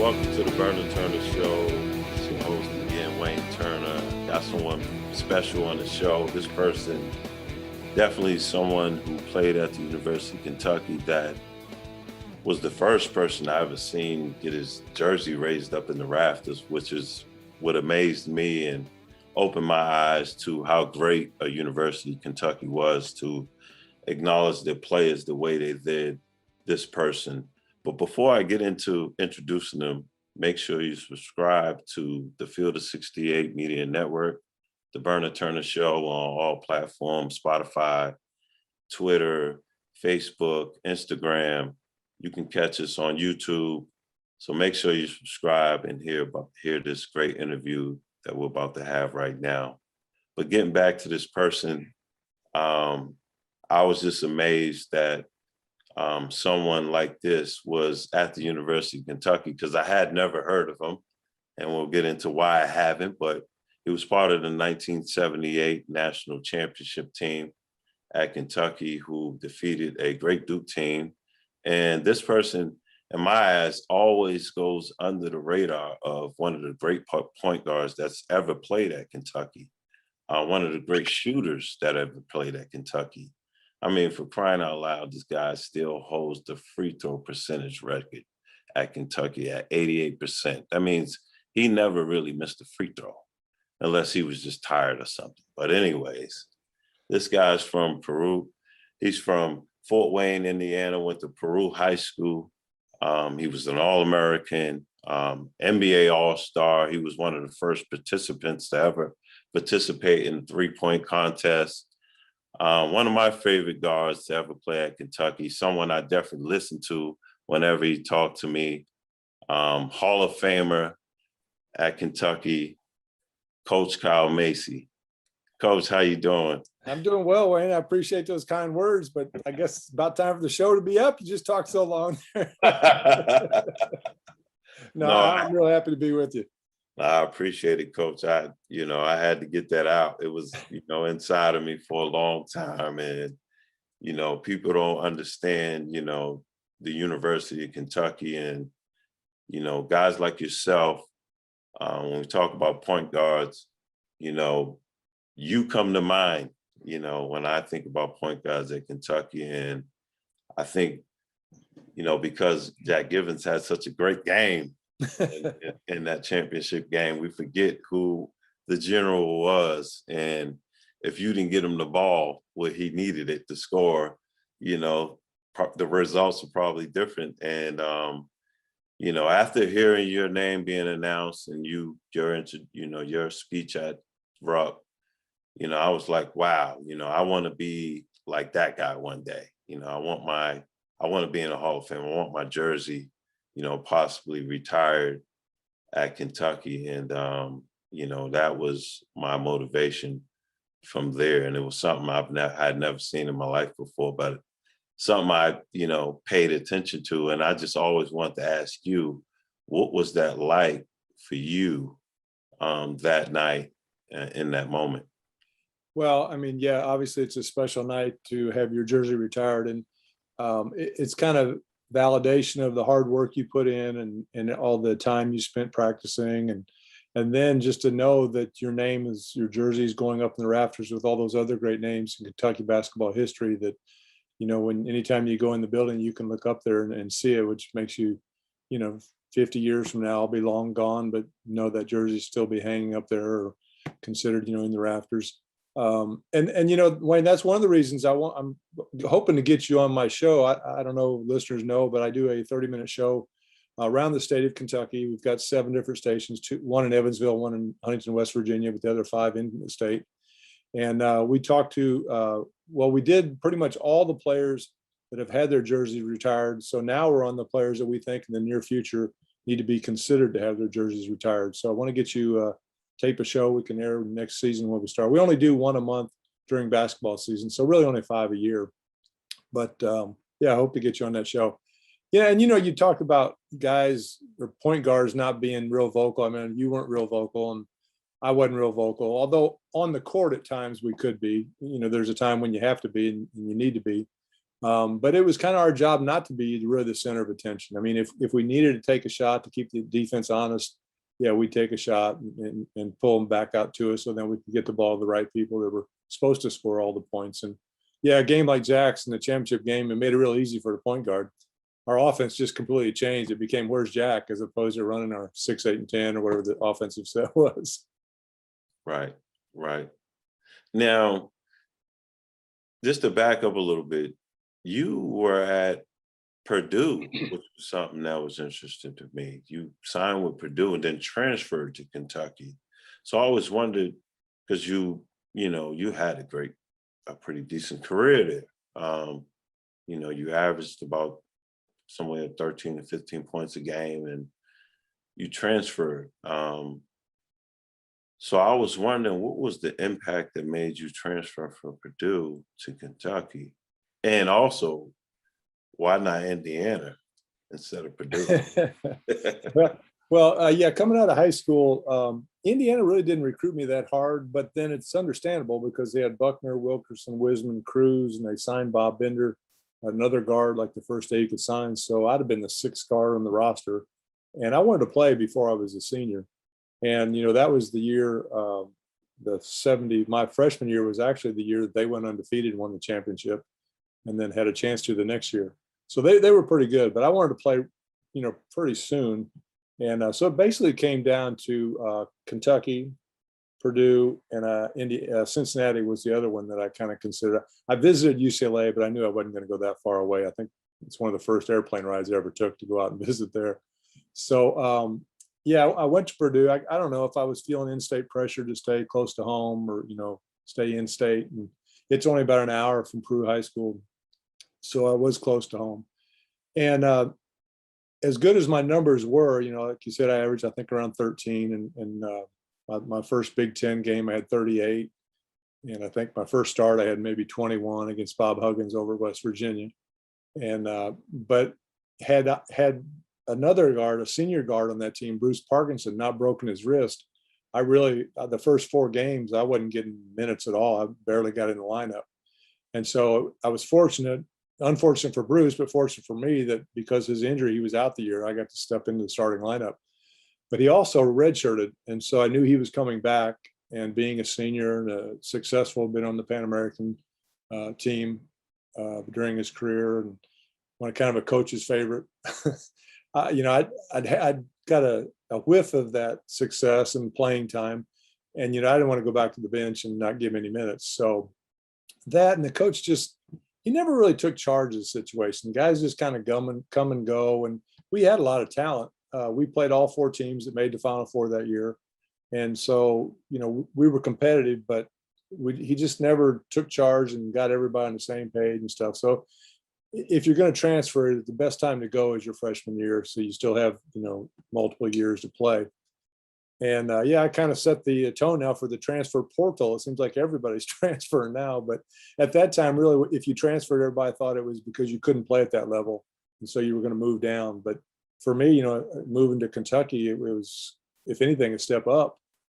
Welcome to the Vernon Turner Show. It's your host again, Wayne Turner. Got someone special on the show. This person, definitely someone who played at the University of Kentucky, that was the first person I ever seen get his jersey raised up in the rafters, which is what amazed me and opened my eyes to how great a University of Kentucky was to acknowledge their players the way they did this person. But before I get into introducing them, make sure you subscribe to the Field of 68 Media Network, the Vernon Turner Show on all platforms, Spotify, Twitter, Facebook, Instagram. You can catch us on YouTube. So make sure you subscribe and hear this great interview that we're about to have right now. But getting back to this person, I was just amazed that someone like this was at the University of Kentucky, because I had never heard of him, and we'll get into why I haven't, but he was part of the 1978 national championship team at Kentucky who defeated a great Duke team. And this person, in my eyes, always goes under the radar of one of the great point guards that's ever played at Kentucky, one of the great shooters that ever played at Kentucky. I mean, for crying out loud, this guy still holds the free throw percentage record at Kentucky at 88%. That means he never really missed a free throw unless he was just tired or something. But anyways, this guy's from Peru. He's from Fort Wayne, Indiana, went to Peru High School. He was an All-American, NBA All-Star. He was one of the first participants to ever participate in the three-point contest. One of my favorite guards to ever play at Kentucky, someone I definitely listen to whenever he talked to me. Hall of Famer at Kentucky, Coach Kyle Macy. Coach, how you doing? I'm doing well, Wayne. I appreciate those kind words, but I guess it's about time for the show to be up. You just talked so long. I'm really happy to be with you. I appreciate it, Coach. I had to get that out. It was, inside of me for a long time. And, people don't understand, the University of Kentucky and, guys like yourself. When we talk about point guards, you come to mind, when I think about point guards at Kentucky. And I think, because Jack Givens had such a great game, in that championship game, we forget who the general was. And if you didn't get him the ball where he needed it to score, the results are probably different. And, after hearing your name being announced and your speech at Rupp, I was like, wow, I want to be like that guy one day. I want to be in the Hall of Fame. I want my jersey, possibly retired at Kentucky. And, that was my motivation from there. And it was something I'd never seen in my life before, but something I, paid attention to. And I just always wanted to ask you, what was that like for you that night in that moment? Well, I mean, yeah, obviously it's a special night to have your jersey retired. And it's kind of validation of the hard work you put in and all the time you spent practicing, and then just to know that your jersey is going up in the rafters with all those other great names in Kentucky basketball history, that anytime you go in the building you can look up there and see it, which makes you 50 years from now I'll be long gone, but know that jersey still be hanging up there or considered in the rafters. Wayne, that's one of the reasons I'm hoping to get you on my show. I don't know if listeners know, but I do a 30-minute show around the state of Kentucky. We've got 7 different stations, one in Evansville, one in Huntington, West Virginia, with the other 5 in the state. And we talked to, we did pretty much all the players that have had their jerseys retired. So now we're on the players that we think in the near future need to be considered to have their jerseys retired. So I want to get you tape a show we can air next season when we start. We only do 1 a month during basketball season, so really only 5 a year. But I hope to get you on that show. Yeah, and you talked about guys or point guards not being real vocal. I mean, you weren't real vocal, and I wasn't real vocal. Although on the court at times we could be. There's a time when you have to be and you need to be. But it was kind of our job not to be really the center of attention. I mean, if we needed to take a shot to keep the defense honest, yeah, we'd take a shot and pull them back out to us, so then we could get the ball to the right people that were supposed to score all the points. And yeah, a game like Jack's in the championship game, it made it real easy for the point guard. Our offense just completely changed. It became "Where's Jack?" as opposed to running our 6, 8, and 10 or whatever the offensive set was. Right, right. Now, just to back up a little bit, you were at Purdue, which was something that was interesting to me. You signed with Purdue and then transferred to Kentucky. So I always wondered, because you had a pretty decent career there. You averaged about somewhere 13 to 15 points a game, and you transferred. So I was wondering, what was the impact that made you transfer from Purdue to Kentucky? And also, why not Indiana instead of Purdue? Yeah, coming out of high school, Indiana really didn't recruit me that hard, but then it's understandable because they had Buckner, Wilkerson, Wiseman, Cruz, and they signed Bob Bender, another guard, like the first day you could sign. So I'd have been the 6th guard on the roster, and I wanted to play before I was a senior. And that was the year, my freshman year was actually the year that they went undefeated and won the championship, and then had a chance to the next year. So they were pretty good, but I wanted to play, pretty soon. And so it basically came down to Kentucky, Purdue, and Cincinnati was the other one that I kind of considered. I visited UCLA, but I knew I wasn't going to go that far away. I think it's one of the first airplane rides I ever took to go out and visit there. So yeah, I went to Purdue. I don't know if I was feeling in-state pressure to stay close to home or stay in state. And it's only about an hour from Peru High School, so I was close to home. And as good as my numbers were, like you said, I averaged I think around 13, and my first Big Ten game I had 38, and I think my first start I had maybe 21 against Bob Huggins over West Virginia, and but had another guard, a senior guard on that team, Bruce Parkinson, not broken his wrist, I really the first 4 games I wasn't getting minutes at all. I barely got in the lineup, and so I was unfortunate for Bruce, but fortunate for me that because his injury, he was out the year. I got to step into the starting lineup. But he also redshirted, and so I knew he was coming back. And being a senior and been on the Pan American team during his career, and one kind of a coach's favorite. I'd got a whiff of that success and playing time, and I didn't want to go back to the bench and not give any minutes. So that, and the coach he never really took charge of the situation. The guys just kind of come and go, and we had a lot of talent. We played all 4 teams that made the Final Four that year, and so we were competitive, but he just never took charge and got everybody on the same page and stuff. So if you're going to transfer, the best time to go is your freshman year, so you still have multiple years to play. And yeah, I kind of set the tone now for the transfer portal. It seems like everybody's transferring now, but at that time, really, if you transferred, everybody thought it was because you couldn't play at that level, and so you were going to move down. But for me, moving to Kentucky, it was, if anything, a step up,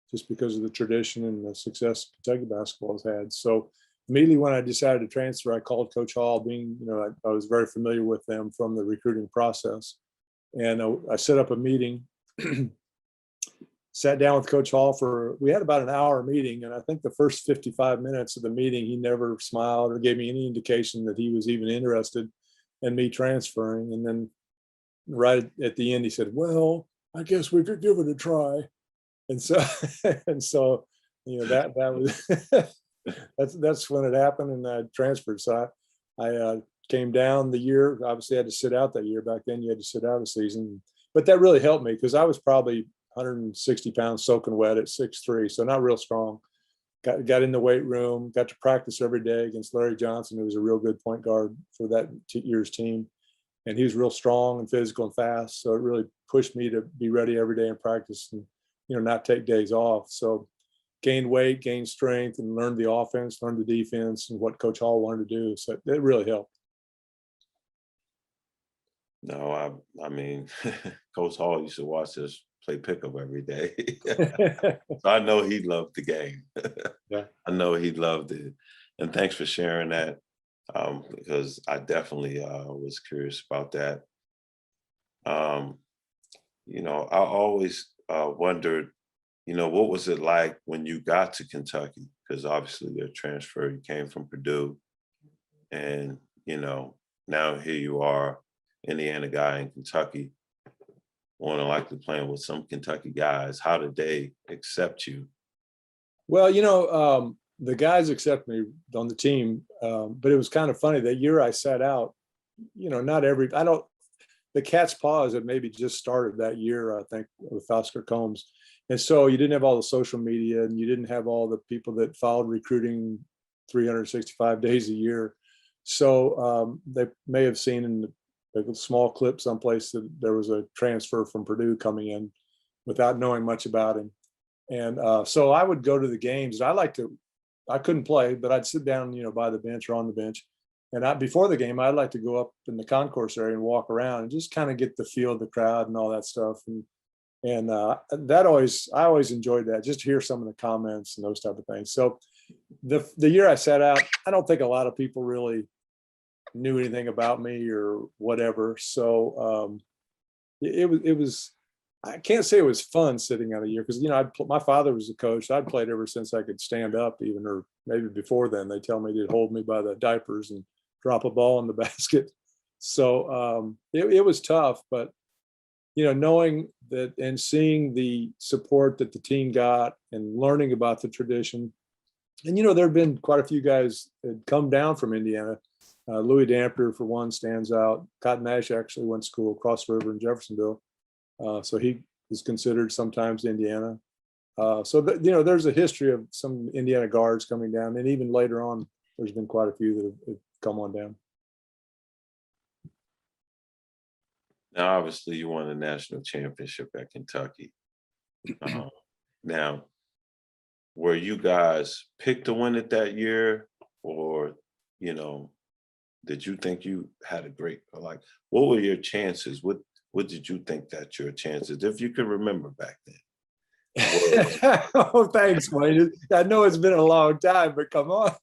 just because of the tradition and the success Kentucky basketball has had. So immediately when I decided to transfer, I called Coach Hall, being, I was very familiar with them from the recruiting process. And I set up a meeting, sat down with Coach Hall we had about an hour meeting. And I think the first 55 minutes of the meeting, he never smiled or gave me any indication that he was even interested in me transferring. And then right at the end, he said, "Well, I guess we could give it a try." And so, that was, that's when it happened, and I transferred. So I came down the year. Obviously, I had to sit out that year. Back then, you had to sit out a season, but that really helped me because I was probably 160 pounds soaking wet at 6'3", so not real strong. Got in the weight room, got to practice every day against Larry Johnson, who was a real good point guard for that year's team. And he was real strong and physical and fast. So it really pushed me to be ready every day in practice and, not take days off. So gained weight, gained strength, and learned the offense, learned the defense, and what Coach Hall wanted to do. So it really helped. No, I mean, Coach Hall used to watch us play pickup every day. So I know he loved the game. Yeah. I know he loved it. And thanks for sharing that. because I definitely was curious about that. Um, I always wondered, what was it like when you got to Kentucky? Because obviously your transfer, you came from Purdue, and now here you are, Indiana guy in Kentucky, more than likely playing with some Kentucky guys. How did they accept you? Well, the guys accept me on the team, but it was kind of funny. That year I sat out, not every, I don't, the cat's paws had maybe just started that year, I think, with Oscar Combs. And so you didn't have all the social media and you didn't have all the people that followed recruiting 365 days a year. So they may have seen in the small clip someplace that there was a transfer from Purdue coming in without knowing much about him. And so I would go to the games. I couldn't play, but I'd sit down, by the bench or on the bench. And before the game, I'd like to go up in the concourse area and walk around and just kind of get the feel of the crowd and all that stuff. And I always enjoyed that, just to hear some of the comments and those type of things. So the year I sat out, I don't think a lot of people really knew anything about me or whatever. So it was I can't say it was fun sitting out a year because my father was a coach. I'd played ever since I could stand up, even, or maybe before then. They tell me they'd hold me by the diapers and drop a ball in the basket. So it was tough, but knowing that and seeing the support that the team got and learning about the tradition, and there have been quite a few guys that come down from Indiana. Louis Dampier, for one, stands out. Cotton Nash actually went to school across the river in Jeffersonville. So he is considered sometimes Indiana. There's a history of some Indiana guards coming down, and even later on, there's been quite a few that have come on down. Now, obviously, you won the national championship at Kentucky. Now, were you guys picked to win it that year, or did you think you had a great, like, what were your chances? What did you think that your chances, if you could remember back then? Oh, thanks, Wayne. I know it's been a long time, but come on.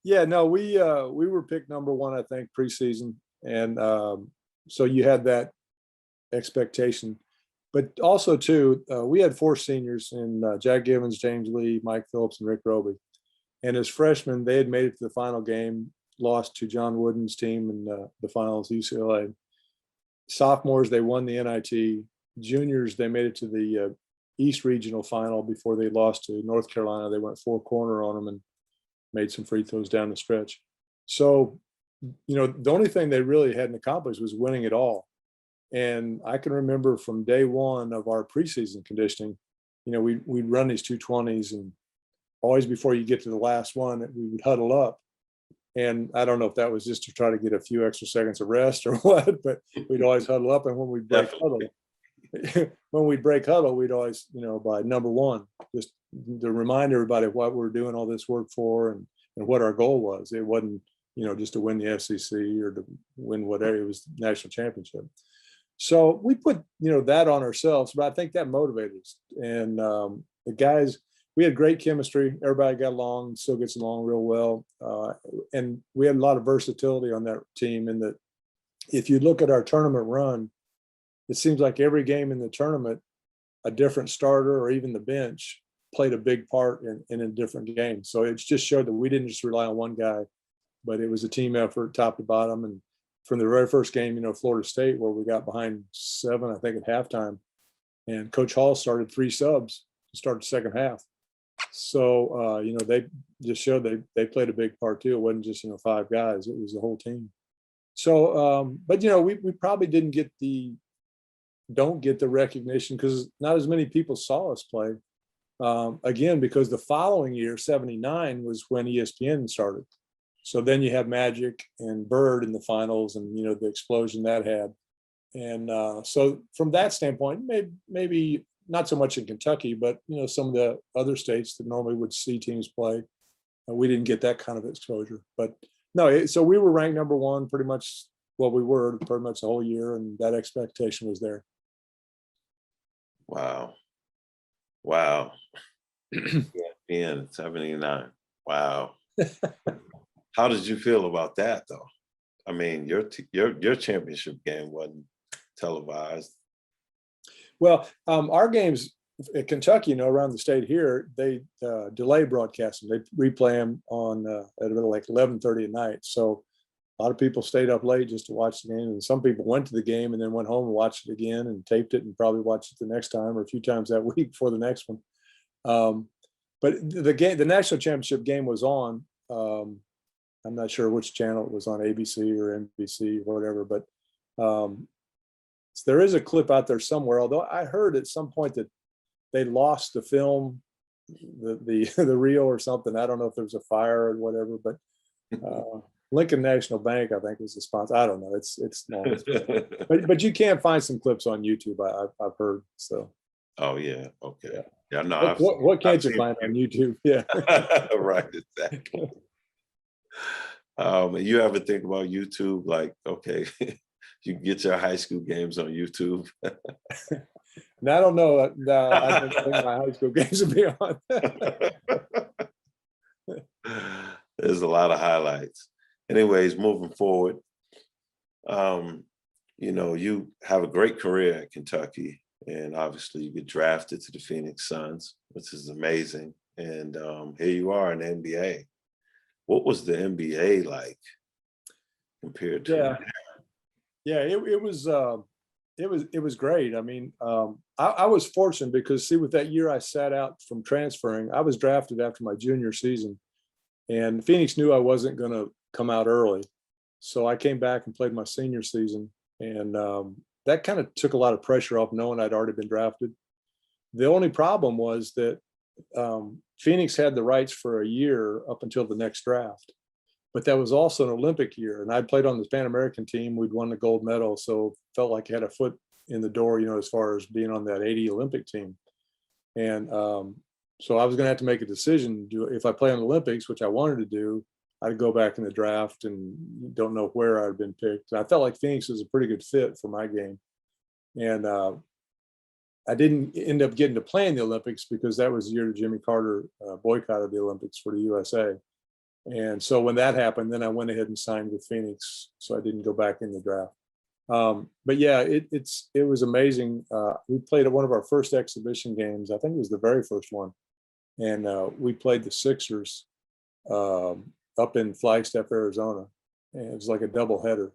Yeah, no, we were picked number one, I think, preseason, and so you had that expectation. But also, too, we had four seniors in Jack Givens, James Lee, Mike Phillips, and Rick Roby. And as freshmen, they had made it to the final game, lost to John Wooden's team in the finals, UCLA. Sophomores, they won the NIT. Juniors, they made it to the East Regional final before they lost to North Carolina. They went four corner on them and made some free throws down the stretch. So, the only thing they really hadn't accomplished was winning it all. And I can remember from day one of our preseason conditioning, we'd run these 220s, and always before you get to the last one, we would huddle up. And I don't know if that was just to try to get a few extra seconds of rest or what, but we'd always huddle up. And when we break huddle, we'd always, by number one, just to remind everybody what we're doing all this work for and what our goal was. It wasn't, just to win the SEC or to win whatever. It was the national championship. So we put, that on ourselves, but I think that motivated us. And the guys, we had great chemistry. Everybody got along, still gets along real well. And we had a lot of versatility on that team, in that if you look at our tournament run, it seems like every game in the tournament, a different starter or even the bench played a big part in a different game. So it just showed that we didn't just rely on one guy, but it was a team effort top to bottom. And from the very first game, Florida State, where we got behind 7, I think, at halftime, and Coach Hall started 3 subs to start the second half. So, they just showed they played a big part too. It wasn't just, 5 guys, it was the whole team. So, but, we probably don't get the recognition because not as many people saw us play. Again, because the following year, 79, was when ESPN started. So then you have Magic and Bird in the finals, and, the explosion that had. And so from that standpoint, maybe not so much in Kentucky, but, some of the other states that normally would see teams play, we didn't get that kind of exposure. But no, so we were ranked number one pretty much. Well, we were pretty much the whole year, and that expectation was there. Wow. Yeah, 79. Wow. How did you feel about that, though? I mean, your championship game wasn't televised. Well, our games at Kentucky, around the state here, they delay broadcast them. They replay them on at about like 11:30 at night. So a lot of people stayed up late just to watch the game, and some people went to the game and then went home and watched it again and taped it and probably watched it the next time or a few times that week before the next one. But the national championship game was on. I'm not sure which channel it was on, ABC or NBC or whatever, but so there is a clip out there somewhere. Although I heard at some point that they lost the film, the reel or something. I don't know if there was a fire or whatever, but Lincoln National Bank, I think, was the sponsor. I don't know. It's no, but you can find some clips on YouTube. I've heard. So. Oh yeah. Okay. Yeah. Yeah. No. What can't you find on YouTube? Yeah. Right. Exactly. You ever think about YouTube? Like, okay, you can get your high school games on YouTube. Now I don't know. No, I don't think my high school games will be on. There's a lot of highlights. Anyways, moving forward, you have a great career at Kentucky, and obviously you get drafted to the Phoenix Suns, which is amazing. And here you are in the NBA. What was the NBA like compared to? Yeah, it was great. I mean, I was fortunate because, see, with that year I sat out from transferring, I was drafted after my junior season, and Phoenix knew I wasn't going to come out early, so I came back and played my senior season, and that kind of took a lot of pressure off, knowing I'd already been drafted. The only problem was that Phoenix had the rights for a year up until the next draft, but that was also an Olympic year, and I'd played on the Pan American team. We'd won the gold medal, so felt like I had a foot in the door, as far as being on that '80 Olympic team. And so I was going to have to make a decision. If I play on the Olympics, which I wanted to do, I'd go back in the draft, and don't know where I'd been picked. I felt like Phoenix was a pretty good fit for my game, and I didn't end up getting to play in the Olympics because that was the year Jimmy Carter boycotted the Olympics for the USA. And so when that happened, then I went ahead and signed with Phoenix, so I didn't go back in the draft. But yeah, it was amazing. We played at one of our first exhibition games. I think it was the very first one, and we played the Sixers up in Flagstaff, Arizona, and it was like a doubleheader.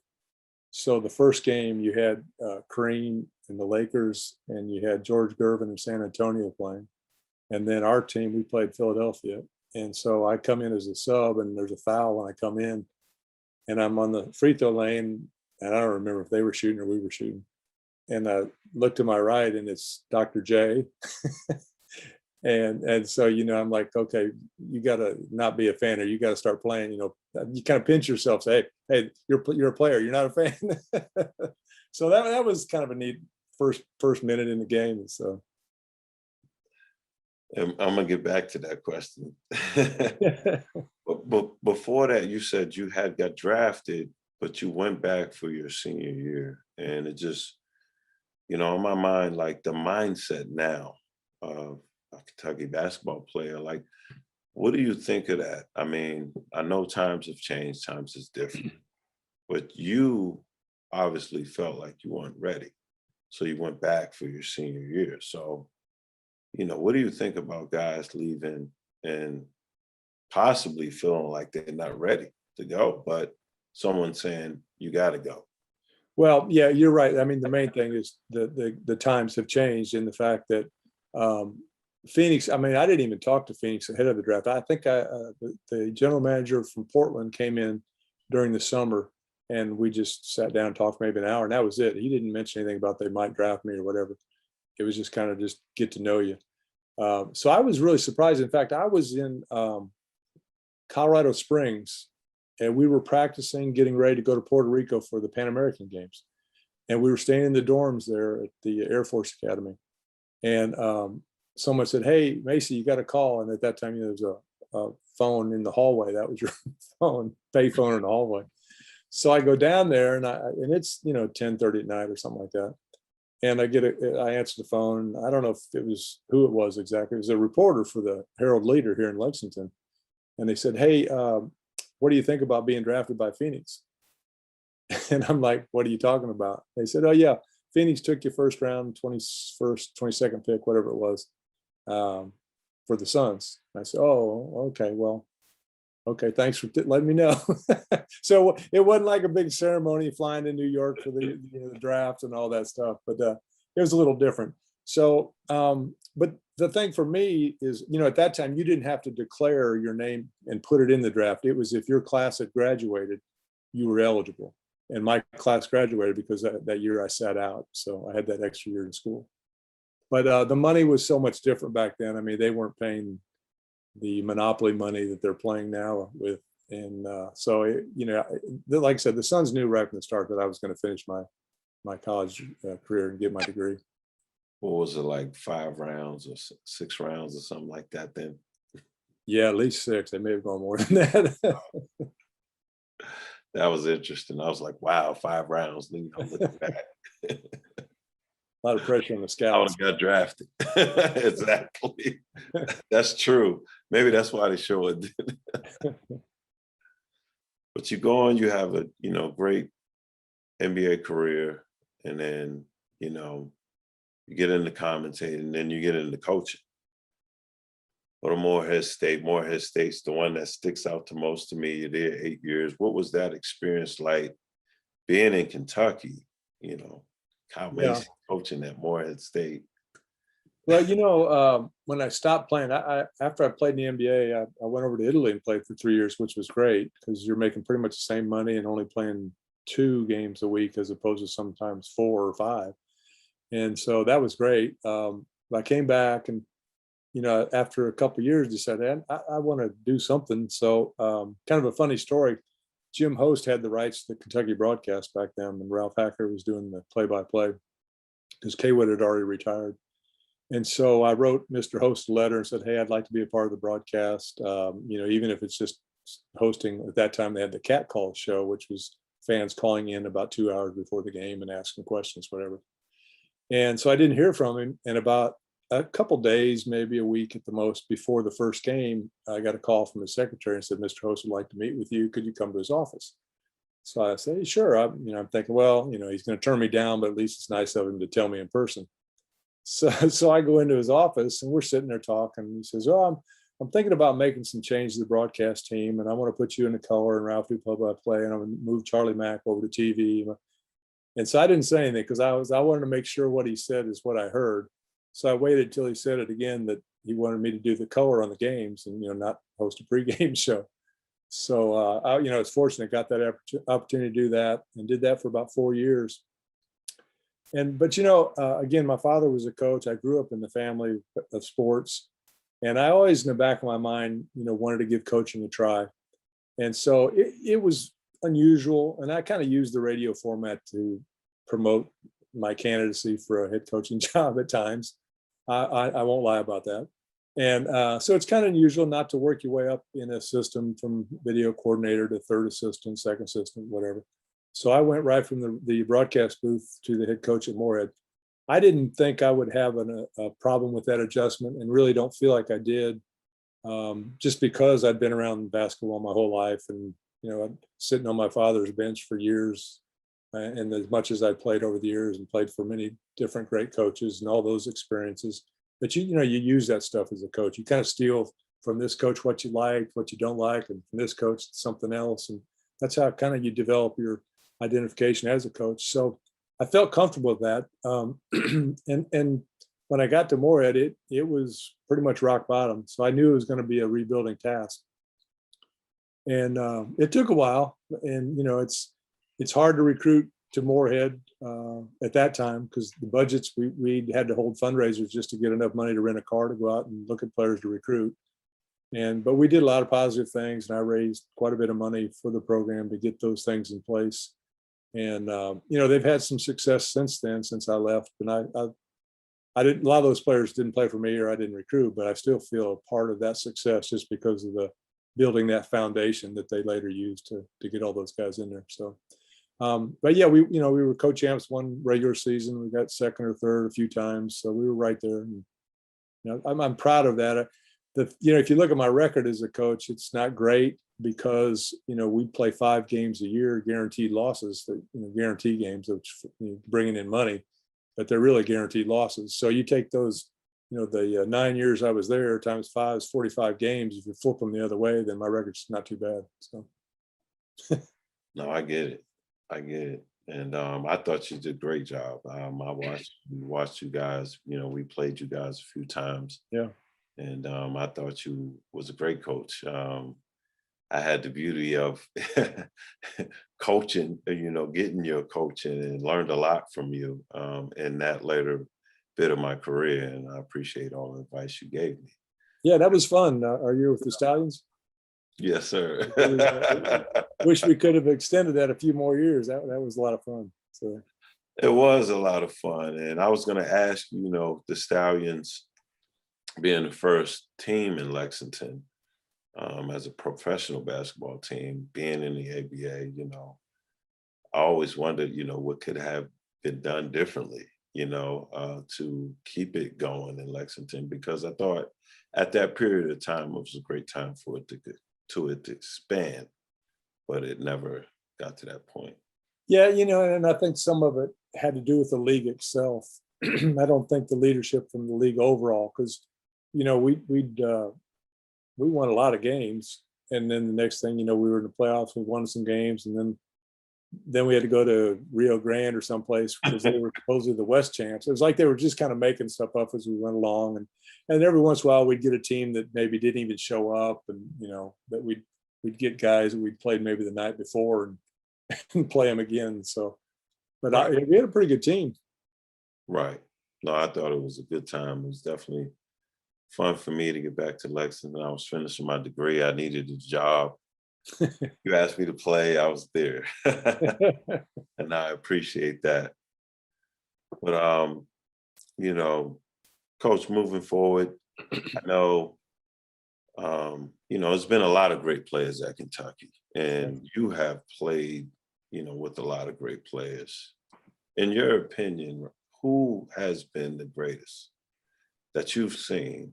So the first game you had Kareem and the Lakers, and you had George Gervin and San Antonio playing, and then our team, we played Philadelphia. And so I come in as a sub, and there's a foul when I come in, and I'm on the free throw lane, and I don't remember if they were shooting or we were shooting. And I look to my right, and it's Dr. J. and so, I'm like, okay, you got to not be a fan, or you got to start playing. You kind of pinch yourself, say, hey, you're a player, you're not a fan. So that was kind of a neat first minute in the game. So. I'm gonna get back to that question. But before that, you said you had got drafted, but you went back for your senior year, and it just, in my mind, like the mindset now of a Kentucky basketball player, like, what do you think of that? I mean, I know times have changed, times is different, but you obviously felt like you weren't ready, so you went back for your senior year. So, what do you think about guys leaving and possibly feeling like they're not ready to go, but someone saying you got to go? Well, yeah, you're right. I mean, the main thing is the times have changed in the fact that Phoenix. I mean, I didn't even talk to Phoenix ahead of the draft. I think the general manager from Portland came in during the summer, and we just sat down and talked maybe an hour, and that was it. He didn't mention anything about they might draft me or whatever. It was just kind of just get to know you. So I was really surprised. In fact, I was in Colorado Springs, and we were practicing, getting ready to go to Puerto Rico for the Pan American Games. And we were staying in the dorms there at the Air Force Academy. And someone said, hey, Macy, you got a call. And at that time, there was a phone in the hallway. That was your phone, pay phone in the hallway. So I go down there, and it's 10:30 at night or something like that. And I answered the phone. I don't know if it was who it was exactly. It was a reporter for the Herald Leader here in Lexington. and they said, "Hey, what do you think about being drafted by Phoenix?" And I'm like, "What are you talking about?" They said, "Oh yeah, Phoenix took your first round, 21st, 22nd pick, whatever it was, for the Suns." And I said, "Oh, okay, well, okay, thanks for letting me know." So it wasn't like a big ceremony flying to New York for the draft and all that stuff, but it was a little different. So, but the thing for me is, at that time you didn't have to declare your name and put it in the draft. It was if your class had graduated, you were eligible. And my class graduated because that year I sat out, so I had that extra year in school. But the money was so much different back then. I mean, they weren't paying the monopoly money that they're playing now with. And so, like I said, the Suns knew right from the start that I was going to finish my college career and get my degree. What was it, like 5 rounds or 6 rounds or something like that then? Yeah, at least 6. They may have gone more than that. That was interesting. I was like, wow, 5 rounds. Then I'm looking back. A lot of pressure on the scouts. I would have got drafted. Exactly. That's true. Maybe that's why they show it. But you go on, you have a great NBA career, and then you get into commentating, and then you get into coaching. Or Morehead State. Morehead State's the one that sticks out to most to me. You're there 8 years. What was that experience like being in Kentucky? Kyle Macy coaching at Morehead State. Well, when I stopped playing, after I played in the NBA, I went over to Italy and played for 3 years, which was great because you're making pretty much the same money and only playing 2 games a week as opposed to sometimes 4 or 5. And so that was great. I came back and, after a couple of years, decided I want to do something. So kind of a funny story. Jim Host had the rights to the Kentucky broadcast back then, and Ralph Hacker was doing the play-by-play because Kaywood had already retired. And so I wrote Mr. Host a letter and said, "Hey, I'd like to be a part of the broadcast. Even if it's just hosting." At that time, they had the Cat Call show, which was fans calling in about 2 hours before the game and asking questions, whatever. And so I didn't hear from him. And about a couple days, maybe a week at the most, before the first game, I got a call from his secretary and said, "Mr. Host would like to meet with you. Could you come to his office?" So I said, "Hey, sure." I'm thinking, well, he's going to turn me down, but at least it's nice of him to tell me in person. So I go into his office and we're sitting there talking. And he says, "Oh, I'm thinking about making some changes to the broadcast team, and I want to put you in the color and Ralph do play-by-play, and I'm going to move Charlie Mack over to TV." And so I didn't say anything because I wanted to make sure what he said is what I heard. So I waited till he said it again, that he wanted me to do the color on the games and not host a pregame show. So I was fortunate, got that opportunity to do that, and did that for about 4 years. But again, my father was a coach. I grew up in the family of sports, and I always, in the back of my mind, wanted to give coaching a try. And so it was unusual, and I kind of used the radio format to promote my candidacy for a head coaching job at times. I won't lie about that. And so it's kind of unusual not to work your way up in a system from video coordinator to third assistant, second assistant, whatever. So I went right from the broadcast booth to the head coach at Morehead. I didn't think I would have a problem with that adjustment, and really don't feel like I did, just because I'd been around basketball my whole life, and I'm sitting on my father's bench for years, and as much as I played over the years and played for many different great coaches and all those experiences, but you use that stuff as a coach. You kind of steal from this coach what you like, what you don't like, and from this coach something else, and that's how kind of you develop your identification as a coach. So I felt comfortable with that, and when I got to Morehead, it was pretty much rock bottom. So I knew it was going to be a rebuilding task, and it took a while. And it's hard to recruit to Morehead at that time because the budgets, we had to hold fundraisers just to get enough money to rent a car to go out and look at players to recruit. But we did a lot of positive things, and I raised quite a bit of money for the program to get those things in place. And they've had some success since then, since I left. And I didn't. A lot of those players didn't play for me, or I didn't recruit, but I still feel a part of that success just because of the building that foundation that they later used to get all those guys in there. So, but yeah, we were co-champs one regular season. We got second or third a few times, so we were right there. And I'm proud of that. if you look at my record as a coach, it's not great because, we play 5 games a year, guaranteed losses, guarantee games, which bringing in money, but they're really guaranteed losses. So you take those, the 9 years I was there times 5 is 45 games. If you flip them the other way, then my record's not too bad. So. No, I get it. I get it. And I thought you did a great job. I watched you guys. We played you guys a few times. Yeah. And I thought you was a great coach. I had the beauty of coaching, getting your coaching, and learned a lot from you in that later bit of my career. And I appreciate all the advice you gave me. Yeah, that was fun. Are you with the Stallions? Yes, sir. Wish we could have extended that a few more years. That was a lot of fun. So it was a lot of fun. And I was going to ask, the Stallions being the first team in Lexington as a professional basketball team, being in the ABA, I always wondered, what could have been done differently, to keep it going in Lexington, because I thought at that period of time, it was a great time for it to expand, but it never got to that point. Yeah, and I think some of it had to do with the league itself. I don't think the leadership from the league overall, because we won a lot of games, and then the next thing we were in the playoffs, we won some games, and then we had to go to Rio Grande or someplace because they were supposedly the West champs. It was like they were just kind of making stuff up as we went along, and every once in a while we'd get a team that maybe didn't even show up, and that we'd get guys that we'd played maybe the night before and play them again. So, but we had a pretty good team. Right. No, I thought it was a good time. It was definitely fun for me to get back to Lexington. I was finishing my degree. I needed a job. You asked me to play, I was there. And I appreciate that. But Coach, moving forward, I know there's been a lot of great players at Kentucky, and you have played, with a lot of great players. In your opinion, who has been the greatest that you've seen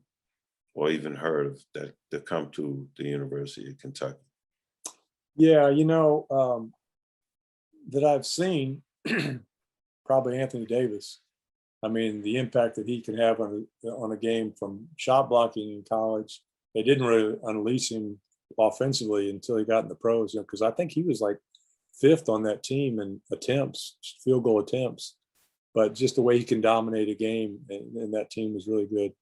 or even heard of that come to the University of Kentucky? Yeah, that I've seen, probably Anthony Davis. I mean, the impact that he can have on a game from shot blocking in college. They didn't really unleash him offensively until he got in the pros, because I think he was like 5th on that team in attempts, field goal attempts. But just the way he can dominate a game, and that team was really good.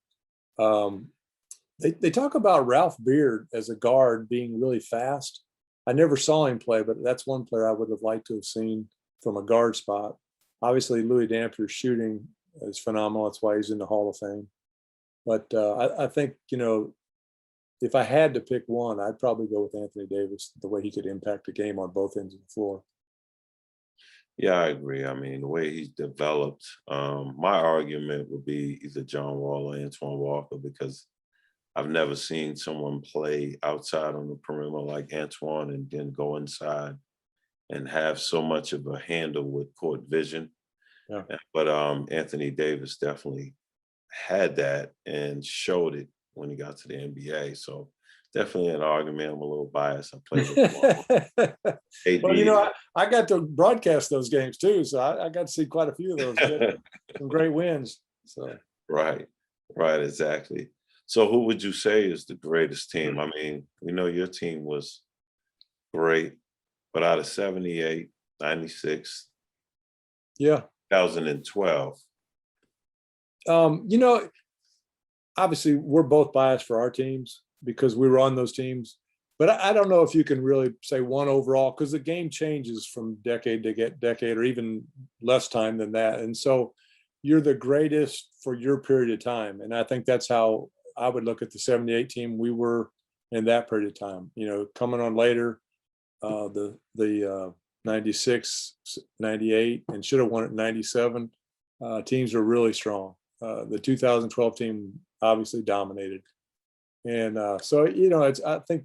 They talk about Ralph Beard as a guard being really fast. I never saw him play, but that's one player I would have liked to have seen from a guard spot. Obviously, Louis Dampier's shooting is phenomenal. That's why he's in the Hall of Fame. But I think, if I had to pick one, I'd probably go with Anthony Davis, the way he could impact the game on both ends of the floor. Yeah, I agree. I mean, the way he's developed, my argument would be either John Wall or Antoine Walker, because I've never seen someone play outside on the perimeter like Antoine and then go inside and have so much of a handle with court vision. Yeah. But Anthony Davis definitely had that and showed it when he got to the NBA. So definitely an argument. I'm a little biased. I played with Well, I got to broadcast those games too, so I got to see quite a few of those. Some great wins. So right, exactly. So who would you say is the greatest team? I mean, we know your team was great, but out of 78, 96, yeah, 2012. Obviously we're both biased for our teams because we were on those teams, but I don't know if you can really say one overall, because the game changes from decade to decade, or even less time than that. And so you're the greatest for your period of time. And I think that's how I would look at the 78 team. We were in that period of time, coming on later, the 96, 98, and should have won it in 97. Teams were really strong. The 2012 team obviously dominated. And so, I think,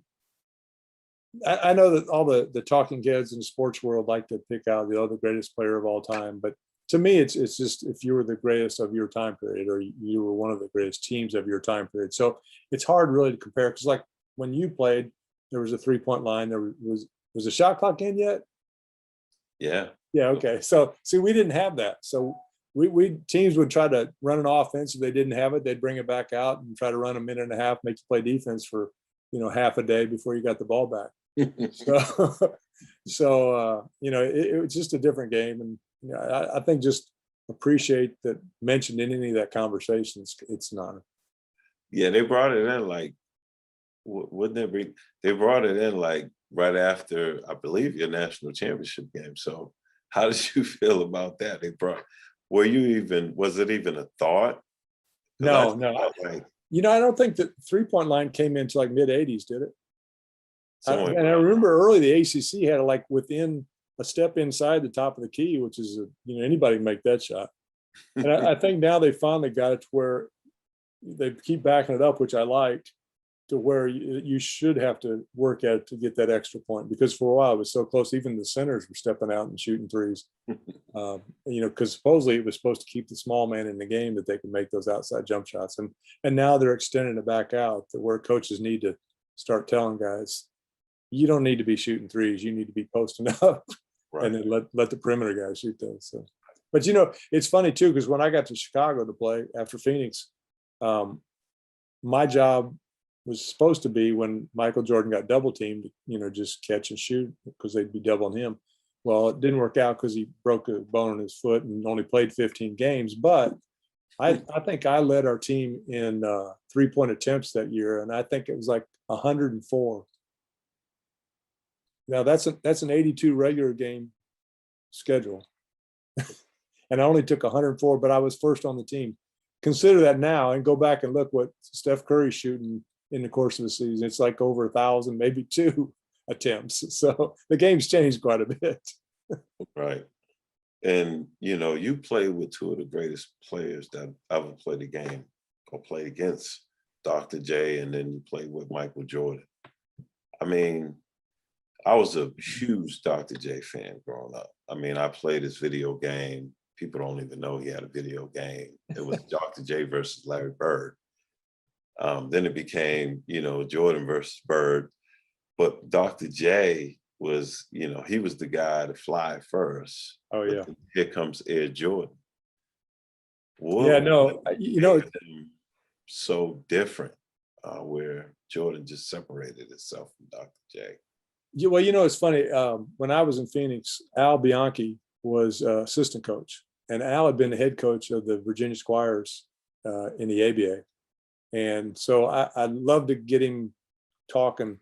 I know that all the talking heads in the sports world like to pick out the greatest player of all time, but to me, it's just if you were the greatest of your time period, or you were one of the greatest teams of your time period. So it's hard really to compare, because like when you played, there was a 3-point line. There was a shot clock in yet? Yeah. Yeah. Okay. So see, we didn't have that. So we teams would try to run an offense. If they didn't have it, they'd bring it back out and try to run a minute and a half, make you play defense for, half a day before you got the ball back. So, it was just a different game. And I think just appreciate that mentioned in any of that conversation. It's an honor. Yeah, they brought it in like, wouldn't it be? They brought it in like right after, I believe, your national championship game. So, how did you feel about that? Was it even a thought? No, no. Like, I don't think that 3-point line came into like mid 80s, did it? someone, And I remember early the ACC had like within a step inside the top of the key, which is, anybody can make that shot. And I think now they finally got it to where they keep backing it up, which I liked, to where you should have to work at it to get that extra point, because for a while it was so close. Even the centers were stepping out and shooting threes, because supposedly it was supposed to keep the small man in the game, that they could make those outside jump shots. And now they're extending it back out to where coaches need to start telling guys, you don't need to be shooting threes. You need to be posting up, right. And then let the perimeter guys shoot those. So, but it's funny too, because when I got to Chicago to play after Phoenix, my job was supposed to be, when Michael Jordan got double teamed, just catch and shoot, because they'd be doubling him. Well, it didn't work out because he broke a bone in his foot and only played 15 games. But I think I led our team in 3-point attempts that year, and I think it was like 104. Now that's an 82 regular game schedule, and I only took 104, but I was first on the team. Consider that now, and go back and look what Steph Curry's shooting in the course of the season. It's like over 1,000, maybe 2 attempts. So the game's changed quite a bit. Right. And, you played with two of the greatest players that ever played the game or played against, Dr. J, and then you played with Michael Jordan. I mean, I was a huge Dr. J fan growing up. I mean, I played his video game. People don't even know he had a video game. It was Dr. J versus Larry Bird. Then it became, Jordan versus Bird. But Dr. J was, he was the guy to fly first. Oh, yeah. Here comes Air Jordan. Yeah, no, so different, where Jordan just separated itself from Dr. J. Yeah, well, it's funny. When I was in Phoenix, Al Bianchi was assistant coach, and Al had been the head coach of the Virginia Squires in the ABA. And so I'd love to get him talking,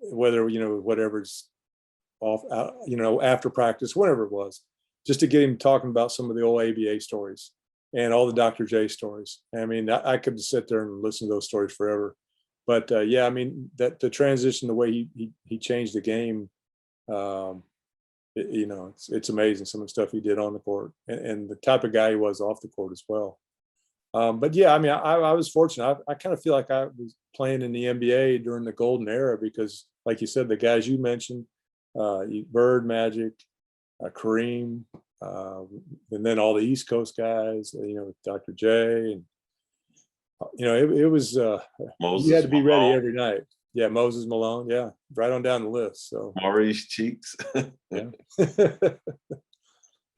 whether, whatever's off, after practice, whatever it was, just to get him talking about some of the old ABA stories and all the Dr. J stories. I mean, I could sit there and listen to those stories forever. But yeah, I mean, that the transition, the way he changed the game, it's amazing, some of the stuff he did on the court, and the type of guy he was off the court as well. But yeah, I mean, I was fortunate. I kind of feel like I was playing in the NBA during the golden era, because, like you said, the guys you mentioned, Bird, Magic, Kareem, and then all the East Coast guys, Dr. J, and it was Moses you had to be Malone. ready every night. Yeah, Moses Malone. Yeah, right on down the list. So Maurice Cheeks. yeah.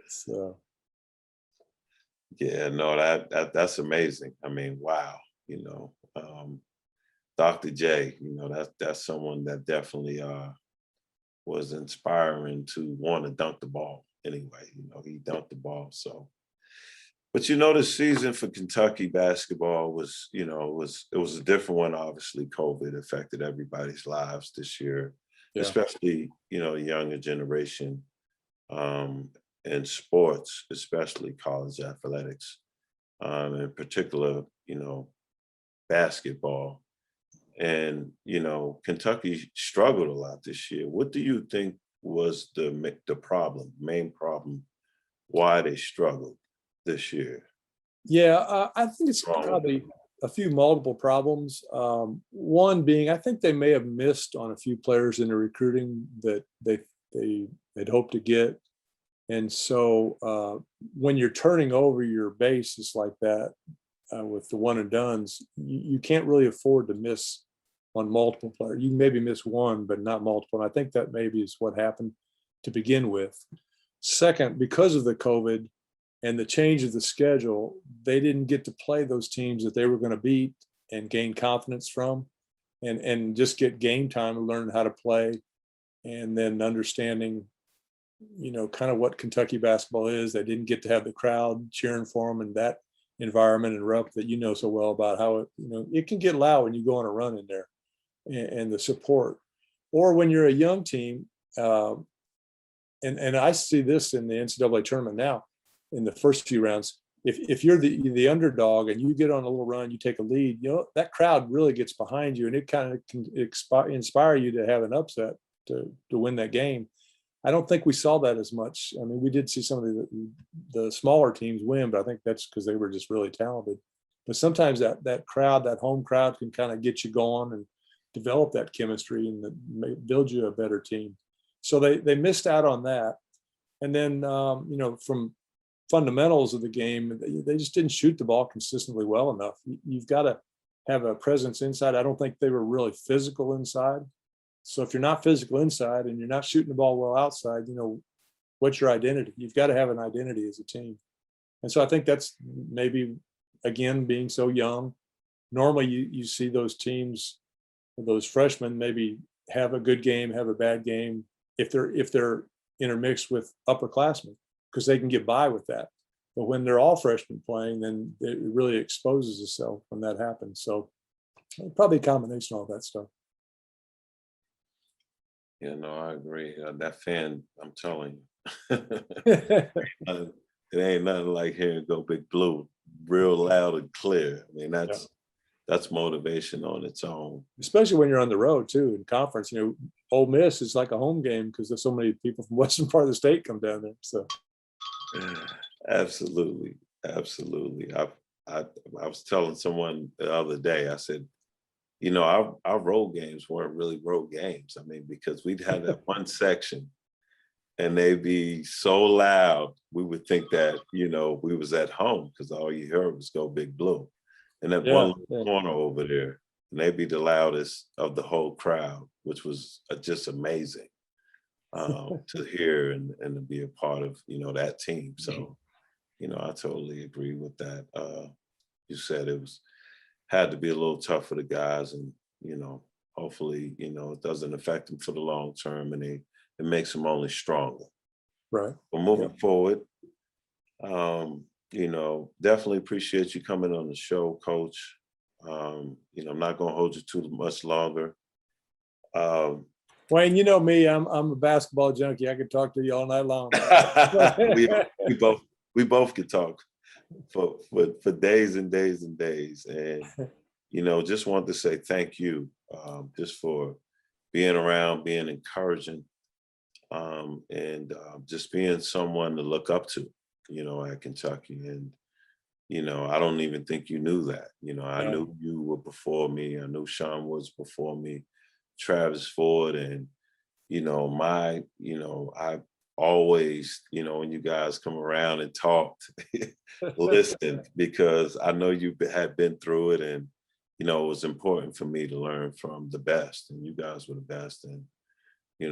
So. Yeah, no, that's amazing. I mean, wow, Dr. J, that's someone that definitely was inspiring to want to dunk the ball anyway. He dunked the ball. So, but this season for Kentucky basketball was, it was a different one. Obviously, COVID affected everybody's lives this year, Yeah. especially, the younger generation. In sports, especially college athletics, in particular, basketball. And, Kentucky struggled a lot this year. What do you think was the main problem, why they struggled this year? Yeah, I think it's probably a few multiple problems. One being, I think they may have missed on a few players in the recruiting that they'd hoped to get. And so when you're turning over your bases like that with the one and dones, you can't really afford to miss on multiple players. You maybe miss one, but not multiple. And I think that maybe is what happened to begin with. Second, because of the COVID and the change of the schedule, they didn't get to play those teams that they were going to beat and gain confidence from, and just get game time and learn how to play, and then understanding, kind of what Kentucky basketball is. They didn't get to have the crowd cheering for them and that environment and Rupp that so well about how it can get loud when you go on a run in there, and the support. Or when you're a young team, and I see this in the NCAA tournament now, in the first few rounds, if you're the underdog and you get on a little run, you take a lead, that crowd really gets behind you, and it kind of can inspire you to have an upset to win that game. I don't think we saw that as much. I mean, we did see some of the smaller teams win, but I think that's because they were just really talented. But sometimes that crowd, that home crowd, can kind of get you going and develop that chemistry and build you a better team. So they missed out on that. And then, from fundamentals of the game, they just didn't shoot the ball consistently well enough. You've got to have a presence inside. I don't think they were really physical inside. So if you're not physical inside and you're not shooting the ball well outside, what's your identity? You've got to have an identity as a team. And so I think that's maybe, again, being so young. Normally you see those teams, those freshmen maybe have a good game, have a bad game, if they're intermixed with upperclassmen, because they can get by with that. But when they're all freshmen playing, then it really exposes itself when that happens. So probably a combination of all that stuff. Yeah, no, I agree. That fan, I'm telling you, it ain't nothing like hearing "Go Big Blue" real loud and clear. I mean, that's motivation on its own. Especially when you're on the road too, in conference. Ole Miss is like a home game because there's so many people from western part of the state come down there. So, absolutely. I was telling someone the other day. I said, our road games weren't really road games. I mean, because we'd have that one section and they'd be so loud, we would think that, we was at home because all you heard was "Go Big Blue." And that one little corner over there, and they'd be the loudest of the whole crowd, which was just amazing to hear and to be a part of, that team. So, I totally agree with that. You said had to be a little tough for the guys, and hopefully it doesn't affect them for the long term, and it makes them only stronger. Right. But moving forward, definitely appreciate you coming on the show, Coach. I'm not gonna hold you too much longer. Wayne, you know me, I'm a basketball junkie. I could talk to you all night long. we both could talk for days and days and days. And just wanted to say thank you, just for being around, being encouraging, and just being someone to look up to, at Kentucky. And I don't even think you knew that. I knew you were before me. I knew Sean was before me, Travis Ford, and I always, when you guys come around and talked, listen, because I know you had been through it, and it was important for me to learn from the best, and you guys were the best. And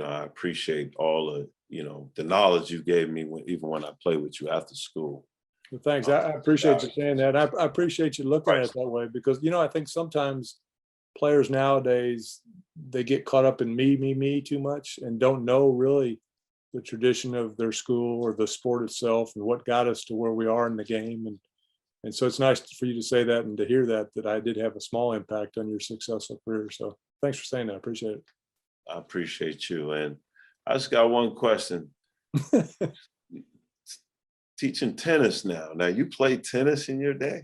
I appreciate all of the knowledge you gave me even when I played with you after school. Well, thanks. I appreciate you saying that. I appreciate you looking at it that way, because I think sometimes players nowadays, they get caught up in me too much and don't know really the tradition of their school or the sport itself and what got us to where we are in the game. And so it's nice for you to say that and to hear that I did have a small impact on your successful career. So thanks for saying that. I appreciate it. I appreciate you. And I just got one question. Teaching tennis now. Now, you played tennis in your day?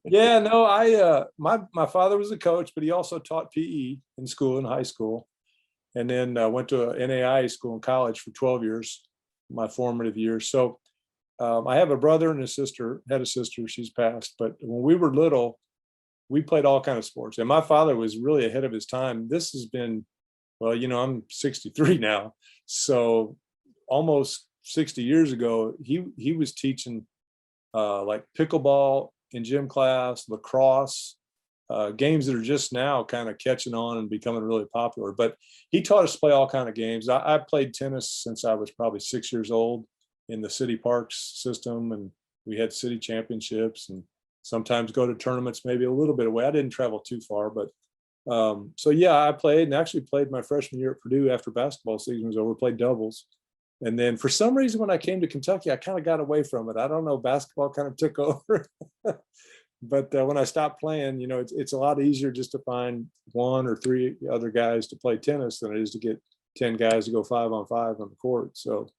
Yeah, no, my father was a coach, but he also taught PE in school, in high school. And then went to an NAIA school in college for 12 years, my formative years. So I have a brother and a sister, had a sister, she's passed. But when we were little, we played all kinds of sports. And my father was really ahead of his time. This has been, well, I'm 63 now. So almost 60 years ago, he was teaching like pickleball in gym class, lacrosse, games that are just now kind of catching on and becoming really popular. But he taught us to play all kind of games. I played tennis since I was probably 6 years old in the city parks system, and we had city championships and sometimes go to tournaments maybe a little bit away. I didn't travel too far, but so yeah, I played and actually played my freshman year at Purdue after basketball season was over, played doubles. And then for some reason, when I came to Kentucky, I kind of got away from it. I don't know, basketball kind of took over. But when I stopped playing, it's a lot easier just to find 1 or 3 other guys to play tennis than it is to get 10 guys to go 5-on-5 on the court. So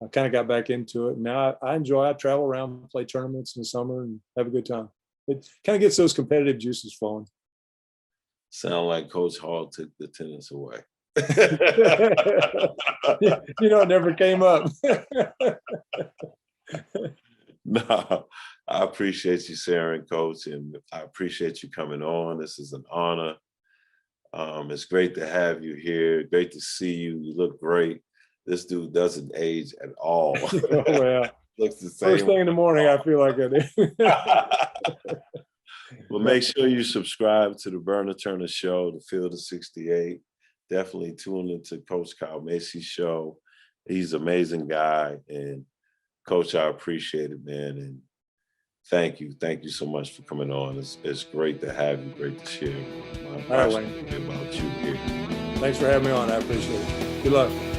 I kind of got back into it. Now I enjoy. I travel around, play tournaments in the summer, and have a good time. It kind of gets those competitive juices flowing. Sound like Coach Hall took the tennis away. It never came up. No, I appreciate you sharing, Coach, and I appreciate you coming on. This is an honor. It's great to have you here. Great to see you. You look great. This dude doesn't age at all. Oh, yeah. Looks the same. First thing in the morning, I feel like I do. Well, make sure you subscribe to the Burner Turner Show, the Field of 68. Definitely tune into Coach Kyle Macy's show. He's an amazing guy. And Coach, I appreciate it, man. And thank you. Thank you so much for coming on. It's great to have you. Great to share my passion about you here. Thanks for having me on. I appreciate it. Good luck.